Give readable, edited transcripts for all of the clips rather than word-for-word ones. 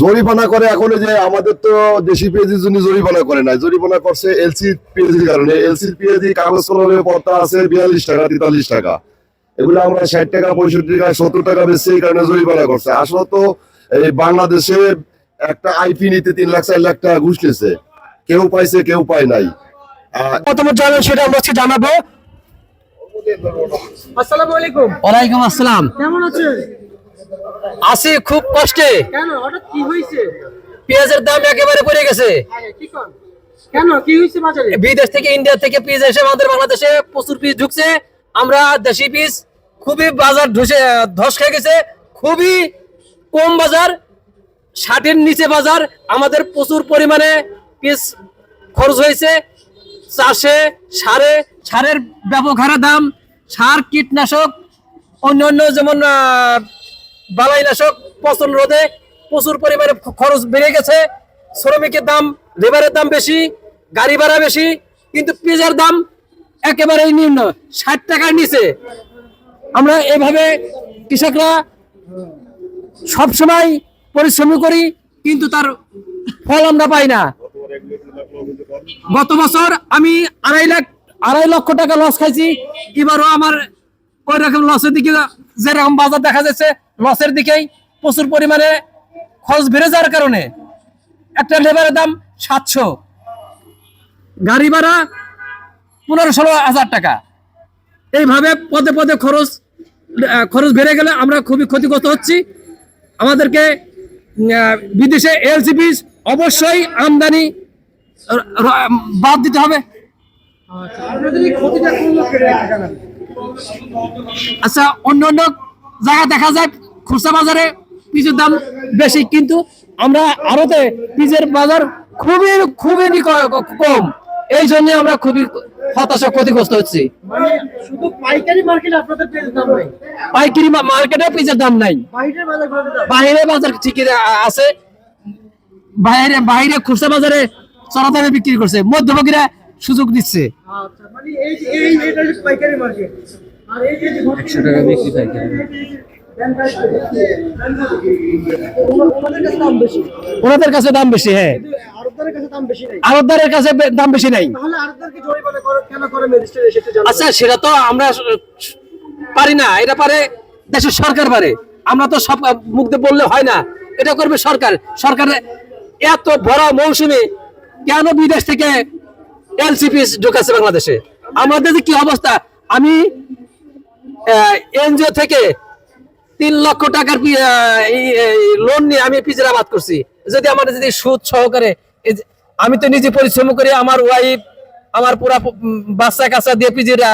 জরিমানা করে এখন যে আমাদের তো দেশি পেঁয়াজের জন্য জরিমানা করে নাই, জরিমানা করছে এলসি পেঁয়াজের কারণে। এলসি পেঁয়াজি কাগজ কলমের পড়তা আছে 42 টাকা 43 টাকা, এগুলো আমরা 60 টাকা 65 টাকা 70 টাকা বেশি, এই কারণে জরিমানা করছে। আসলে তো এই বাংলাদেশে একটা আইপি নিতে 3 লাখ 4 লাখ টাকা ঘুষ নিয়েছে, কেউ পাইছে কেউ পায় নাই। মতামত জানাবেন সেটা আমরা জানাবো। আসসালামু আলাইকুম। ওয়ালাইকুম আসসালাম। কেমন আছেন? আছি খুব কষ্টে। কেন, হঠাৎ কি হয়েছে? পেঁয়াজের দাম একেবারে পড়ে গেছে। কি কোন? কেন, কি হয়েছে বাজারে? বিদেশ থেকে, ইন্ডিয়া থেকে পেঁয়াজ এসে আমাদের বাংলাদেশে প্রচুর পিস ঢুকছে। আমরা দেশি পিস খুবই বাজার ধস খেয়ে গেছে, খুবই কম বাজার, 60-এর নিচে বাজার। আমাদের প্রচুর পরিমাণে পিস খরচ হয়েছে চাষে, সারের ব্যাপক হারে দাম, সার, কীটনাশক, অন্যান্য যেমন বালাইনাশক, পচন রোধে প্রচুর পরিমাণে খরচ বেড়ে গেছে। শ্রমিকের দাম, লেবারের দাম বেশি, গাড়ি ভাড়া বেশি, কিন্তু পেঁয়াজের দাম একেবারেই নিম্ন, 60 টাকার নিচে। আমরা এভাবে কৃষকরা সবসময় পরিশ্রম করি, কিন্তু তার ফল আমরা পাই না। গত বছর আমি 2.5 লক্ষ টাকা লস খাইছি, এবারও আমার ওই রকম লসের দিকে, যেরকম বাজার দেখা যাচ্ছে লসের দিকেই। প্রচুর পরিমাণে খরচ বেড়ে যাওয়ার কারণে একটা লেবারের দাম 700, গাড়ি ভাড়া 15-16 হাজার টাকা, এইভাবে পদে পদে খরচ বেড়ে গেলে আমরা খুবই ক্ষতিগ্রস্ত হচ্ছি। আমাদেরকে বিদেশে এলসিপি অবশ্যই আমদানি বাদ দিতে হবে। আচ্ছা, অন্য জায়গায় দেখা যায় খুচরা বাজারে পিসের দাম বেশি, কিন্তু আমরা আড়তে পিসের বাজার খুবই কম। এই জন্য আমরা খুবই হতাশা, ক্ষতিগ্রস্ত হচ্ছি। শুধু পাইকারি মার্কেটে আপনাদের পেঁয়াজের দাম নাই? পাইকারি মার্কেটে পিসের দাম নাই, বাইরে বাজার ঠিকই আছে। বাইরে খুচরা বাজারে চড়া দামে বিক্রি করছে, মধ্যভোগীরা সুযোগ দিচ্ছে। আচ্ছা, মানে এটা যে পাইকারি মার্কেট, আর এই যে 100 টাকা বিক্রি পাইকারি, ওনাদের কাছে দাম বেশি। হ্যাঁ, আড়তদারের কাছে দাম বেশি নাই। আচ্ছা, সেটা তো আমরা পারি না, এটা পারে দেশের সরকার পারে। আমরা তো সব মুখ দিয়ে বললে হয় না, এটা করবে সরকার। সরকারের এত বড় মৌসুমে কেন বিদেশ থেকে এলসিপি ঢুকাচ্ছে বাংলাদেশে? আমাদের কি অবস্থা? আমি এনজিও থেকে 3 লক্ষ টাকার লোন নিয়ে আমি পিজের আবাদ করছি। যদি আমাদের যদি সুদ সহকারে, আমি তো নিজে পরিশ্রম করি, আমার ওয়াইফ, আমার পুরা বাচ্চা কাচ্চা দিয়ে পিজিরা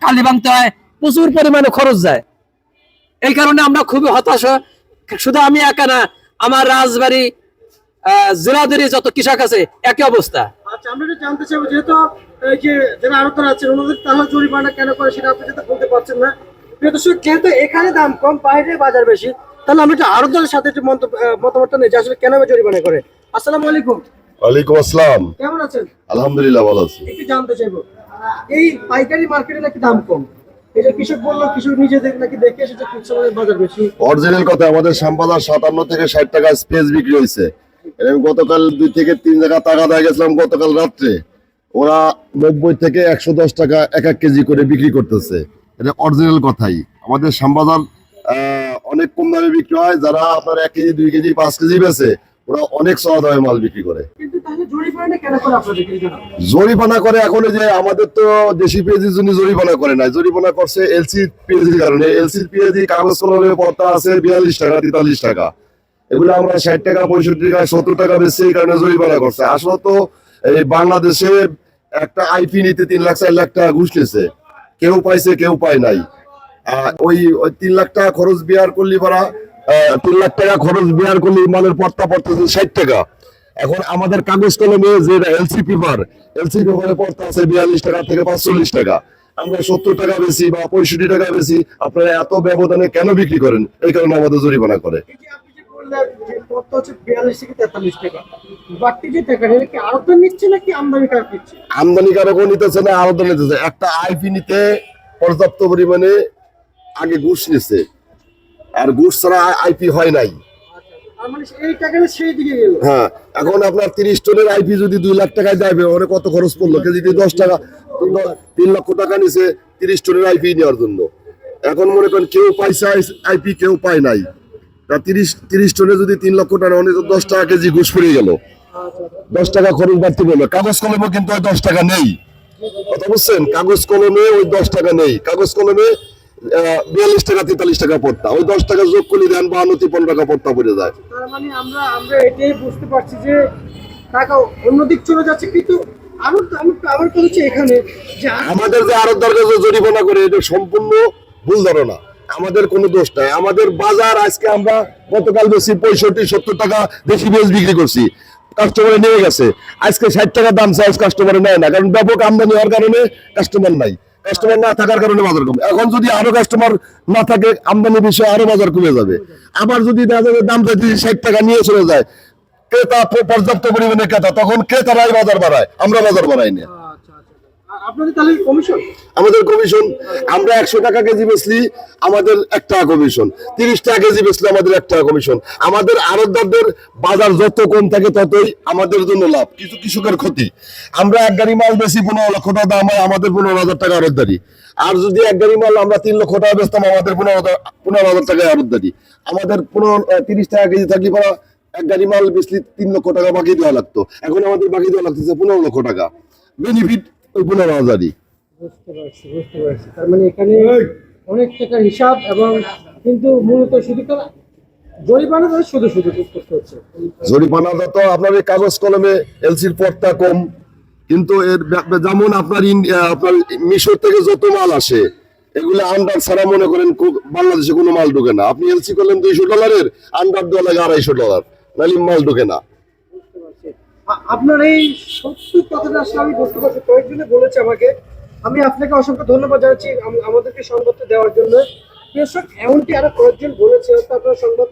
কালি ভাঙতে হয়, প্রচুর পরিমাণে খরচ যায়। এই কারণে আমরা খুবই হতাশ। শুধু আমি একা না, আমার রাজবাড়ি জেলাদের যত কৃষক আছে একই অবস্থা। আচ্ছা, আমরা জানতে চাইবো, যেহেতু এই যে যারা আড়তদার আছেন ওনাদের তাহলে জরিমানা কেন করে সেটা আপনি যেটা বলতে পারছেন না। যেহেতু এখানে দাম কম, বাইরে বাজার বেশি, তাহলে আমি একটু আড়তদারের সাথে একটু মতামতটা নেই যে আসলে কেন জরিমানা করে। আসসালামু আলাইকুম। ওয়ালাইকুম আসসালাম। কেমন আছেন? আলহামদুলিল্লাহ, ভালো আছি। একটু জানতে চাইবো, এই পাইকারি মার্কেটে নাকি দাম কম, এটা কৃষক বললো, কৃষক নিজে নাকি দেখে এসেছে খুচরা বাজার বেশি। অরিজিনাল কথা, আমাদের শ্যামবাজার 57 থেকে 60 টাকা স্পেস বিক্রি হয়েছে। এরকম গতকাল 2 থেকে 3 জায়গা টাকা দিয়ে গেছিলাম গতকাল রাত্রে, ওরা 90 থেকে 110 টাকা 1 কেজি করে বিক্রি করতেছে। এটা অরিজিনাল কথাই। আমাদের শ্যামবাজার অনেক কম দামে বিক্রি হয়। যারা আপনার 1 কেজি 2 কেজি 5 কেজি বেছে, ওরা অনেক সস্তা দামে মাল বিক্রি করে। কিন্তু তাহলে জরিমানা কেন করে আপনাদের? জরিমানা করে এখন যে আমাদের তো দেশি পেঁয়াজের জন্য জরিমানা করে নাই, জরিমানা করছে এলসি পেঁয়াজের কারণে। এলসি পেঁয়াজি কাগজ কলমের পড়তা আছে 42 টাকা 43 টাকা, এগুলো আমরা 60 টাকা 65 টাকা 70 টাকা বেশি, এই কারণে জরিমানা করছে। আসলে তো এই বাংলাদেশে একটা আইপি নিতে 3 লাখ 4 লাখ টাকা ঘুষ নিয়েছে, কেউ পাইছে কেউ পায় নাই। ওই 3 লাখ টাকা খরচ বিয়ার করলি ভাড়া, 3 লাখ টাকা খরচ বিয়ার করলি মালের পড়তা পড়তেছে 60 টাকা। এখন আমাদের কাগজ কলমে যে এলসি পেপার পড়তা আছে 42 টাকা থেকে 45 টাকা, আমরা 70 টাকা বেশি বা 65 টাকা বেশি। আপনারা এত ব্যবধানে কেন বিক্রি করেন? এই কারণে আমাদের জরিমানা করে। আমদানিকারকও নিতেছে না, আড়তদার নিতেছে। একটা আইপি নিতে পর্যাপ্ত পরিমাণে আগে ঘুষ নিচ্ছে, আর গুডস ছাড়া আইপি হয় নাই। আর মানে এই টাকাটা সেই দিকে গেল। হ্যাঁ, এখন আপনার 30 টনের আইপি যদি 2 লাখ টাকায় যাবে, ওরে কত খরচ পড়লো? কেজিতে 10 টাকা, 3 লক্ষ টাকা নিছে 30 টনের আইপি নেওয়ার জন্য। এখন মনে করেন কেউ পাইছে আইপি, কেউ পায় নাই। তা 30 টনে যদি 3 লক্ষ টাকা, অনেক 10 টাকা কেজি ঘুষ পড়ে গেল, 10 টাকা খরচ বাড়তে বললো। কাগজ কলমে কিন্তু ওই 10 টাকা নেই, কথা বুঝছেন? কাগজ কলমে ওই 10 টাকা নেই। কাগজ কলমে 42 টাকা 43 টাকা পড়তা, ওই 10 টাকা যোগ করে দেন 52-53 টাকা পড়তা পড়ে যায়। তার মানে আমরা এটাই বুঝতে পারছি যে টাকা অন্যদিক চলে যাচ্ছে, কিন্তু আমার কথা হচ্ছে এখানে যে আমাদের যে আরতদার কাছে জরিমানা করে, এটা সম্পূর্ণ ভুল ধারণা। আমাদের কোনো দোষ নাই। আমাদের বাজার আজকে আমরা গতকাল বেশি 65-70 টাকা দেশি পেঁয়াজ বিক্রি করছি, কাস্টমারে নিয়ে গেছে। আজকে 60 টাকা দাম চাই, কাস্টমারে নেয় না, কারণ ব্যাপক আমদানি হওয়ার কারণে কাস্টমার নাই। কাস্টমার না থাকার কারণে বাজার কমে। এখন যদি আরো কাস্টমার না থাকে, আমদানি বিষয়ে আরো বাজার কমে যাবে। আবার যদি দেখা যাবে দাম যদি 60 টাকা নিয়ে চলে যায়, ক্রেতা পর্যাপ্ত পরিমাণে ক্রেতা, তখন ক্রেতারাই বাজার বাড়ায়, আমরা বাজার বাড়াই না। আর আপনাদের তাহলে কমিশন, আমাদের কমিশন, আমরা 100 টাকা কেজি বেচলি আমাদের 1 টাকা কমিশন, 30 টাকা কেজি বেচলে আমাদের 1 টাকা কমিশন। আমাদের আড়তদারদের বাজার যত কম থাকে ততই আমাদের জন্য লাভ, কিছু কৃষকের ক্ষতি। আমরা 1 গাড়ি মাল বেশি 15 লক্ষ টাকা দাম হয়, আমাদের 15,000 টাকা আড়তদারি। আর যদি 1 গাড়ি মাল আমরা 3 লক্ষ টাকা বেচতাম, আমাদের 15,000 টাকা আড়তদারি। আমাদের 30 টাকা কেজি থাকি পড়া 1 গাড়ি মাল বেচলি 3 লক্ষ টাকা বাকি দেওয়া লাগতো, এখন আমাদের বাকি দেওয়া লাগতেছে 15 লক্ষ টাকা। বেনিফিট ওই 15,000-ই। বুঝতে পারছি। তার মানে এখানে অনেক টাকার হিসাব, এবং কিন্তু মূলত শুধু জরিমানা শুধু করতে হচ্ছে। জরিমানাটা তো আপনার এই কাগজ কলমে এলসির পড়তা কম, কিন্তু এর যেমন আপনার আপনার মিশর থেকে যত মাল আসে, এগুলো আন্ডার ছাড়া মনে করেন বাংলাদেশে কোনো মাল ঢোকে না। আপনি এলসি করলেন $200, আন্ডার দেওয়া লাগে $250, নাহলে মাল ঢোকে না। আপনার এই সত্য কথাটা আসলে আমি বুঝতে পারছি, কয়েকজনে বলেছে আমাকে। আমি আপনাকে অসংখ্য ধন্যবাদ জানাচ্ছি আমাদেরকে সংবাদটা দেওয়ার জন্য। দর্শক, এমনকি আরো কয়েকজন বলেছে, হয়তো আপনার সংবাদ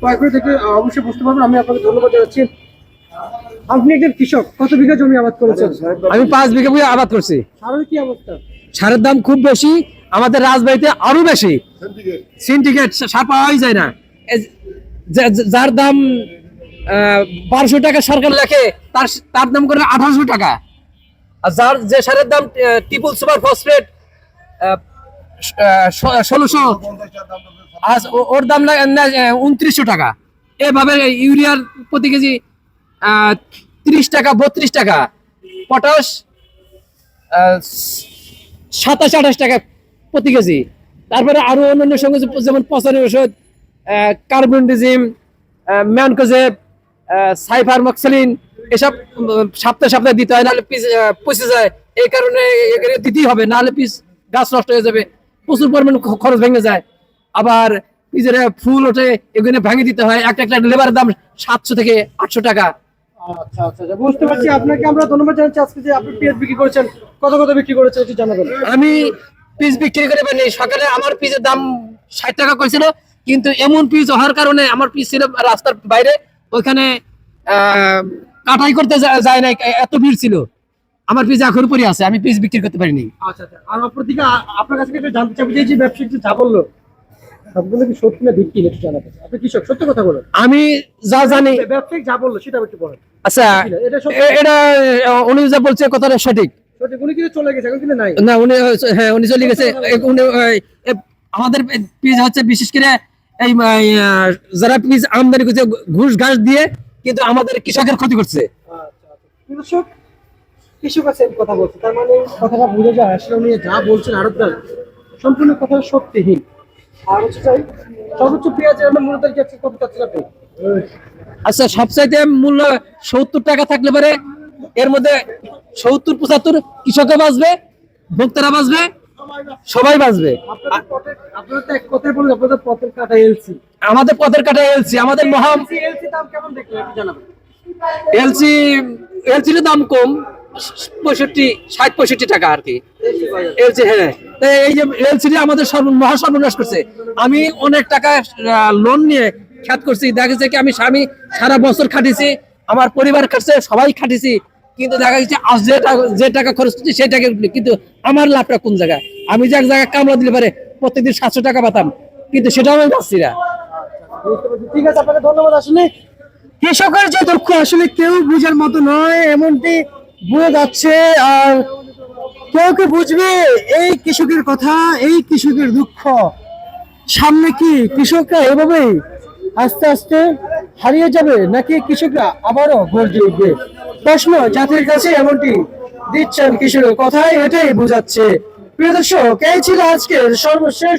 কয়েকজন থেকে অবশ্যই বুঝতে পারবেন। আমি আপনাকে ধন্যবাদ জানাচ্ছি। আপনি একজন কৃষক, কত বিঘা জমি আবাদ করেছেন? আমি 5 বিঘা ভূমি আবাদ করছি। সারের কি অবস্থা? সারের দাম খুব বেশি, আমাদের রাজবাড়িতে আরো বেশি। সিন্ডিকেট সার পাওয়াই যায় না। যার দাম 1200 টাকা সরকার লেখে, তার দাম করে 1800 টাকা। আর যে সারের দাম ট্রিপল সুপার ফসফেট 1600, ওর দাম 2900 টাকা। এভাবে ইউরিয়ার প্রতি কেজি 30 টাকা 32 টাকা, পটাশ 27-28 টাকা প্রতি কেজি। তারপরে আরো অন্যান্য সঙ্গে যেমন পচানোর ওষুধ, কার্বনডিজিম, ম্যানকোজেব, সাইফারমক্সিলিন, এসব সপ্তাহে দিতে হয়, নাহলে পিস পচে যায়। এই কারণে এখানে দিতেই হবে, নাহলে পিস গাছ নষ্ট হয়ে যাবে, প্রচুর পরিমাণ খরচ ভেঙে যায়। আবার পিজের ফুল ওঠে, এগুলো ভেঙে দিতে হয়। একটা লেবারের দাম 700 থেকে 800 টাকা। আচ্ছা, বুঝতে পারছি। আপনাকে আমরা ধন্যবাদ জানাচ্ছি আজকে যে আপনি পেঁয়াজ বিক্রি করেছেন। কত বিক্রি করেছেন একটু জানাবেন? আমি পিস বিক্রি করে পাইনি। সকালে আমার পিসের দাম 60 টাকা করেছিল, কিন্তু এমন পিস হওয়ার কারণে আমার পিস ছিল রাস্তার বাইরে, ওইখানে কাটাই করতে যায় না, এত ভিড় ছিল। আমার পিস এখন পরে আছে, আমি পিস বিক্রি করতে পারিনি। আচ্ছা। আর অপরদিকে আপনার কাছে একটু জানতে চাইবো যে ব্যবসায়িক যা বললো, সবগুলো কি সত্যি না ভিত্তি একটু জানাবেন? আপনি কৃষক, সত্য কথা বলেন। আমি যা জানি, ব্যবসায়িক যা বললো সেটা একটু বলেন। আচ্ছা, এটা উনি যা বলছে কথাটা সঠিক। উনি কিন্তু চলে গেছে, এখন কিন্তু নাই। না, উনি চলে গেছে। আমাদের পিস হচ্ছে বিশেষ করে এই যারা পিস আমদানি করছে ঘুষ ঘাস দিয়ে, কিন্তু আমাদের কৃষকের ক্ষতি করছে। কৃষক আছে কথা বলছে, তার মানে কথাটা বুঝে যায় আসলে উনি যা বলছেন আড়তদার সম্পূর্ণ কথা সত্যিহীন। আর হচ্ছে সর্বোচ্চ পেঁয়াজের মূল্য কত চাচ্ছেন আপনি? আচ্ছা, সবচাইতে মূল্য 70 টাকা থাকলে পারে, এর মধ্যে 70-75 কৃষকও বাঁচবে, ভোক্তারা বাঁচবে, সবাই বাঁচবে। আপনারা তো এক কথাই বলুন, আপনাদের পথের কাটা এলসি। আমাদের পথের কাটা এলসি, আমাদের এলসি দাম কেমন দেখলেন একটু জানাবেন? এলসির দাম কম, 60-65 টাকা আর কি এলসি। হ্যাঁ, এই যে এলসি আমাদের মহা সর্বনাশ করছে। আমি অনেক টাকা লোন নিয়ে খ্যাত করছি, দেখেছে কি আমি সারা বছর খাটিছি, আমার পরিবার খাটছে, সবাই খাটিছি, কিন্তু দেখা যাচ্ছে আজ যে টাকা খরচ করছি সেই টাকা, কিন্তু আমার লাভটা কোন জায়গায়? আমি যে এক জায়গায় কামলা দিলে পারে প্রত্যেকদিন 700 টাকা পাতাম, কিন্তু সেটাও আমি পাচ্ছি না। বুঝতে পারছি। ঠিক আছে, আপনাকে ধন্যবাদ। আসলে কৃষকের যে দুঃখ আসলে কেউ বুঝার মতো নয়, এমনটি বুঝে যাচ্ছে। আর কেউ কি বুঝবে এই কৃষকের কথা, এই কৃষকের দুঃখ? সামনে কি কৃষকরা এভাবেই আস্তে আস্তে হারিয়ে যাবে, নাকি কৃষকরা আবারও গর্জে উঠবে? প্রশ্ন জাতির কাছে এমনটি দিচ্ছেন কৃষকের কথায়, এটাই বোঝাচ্ছে। প্রিয় দর্শক, এই ছিল আজকের সর্বশেষ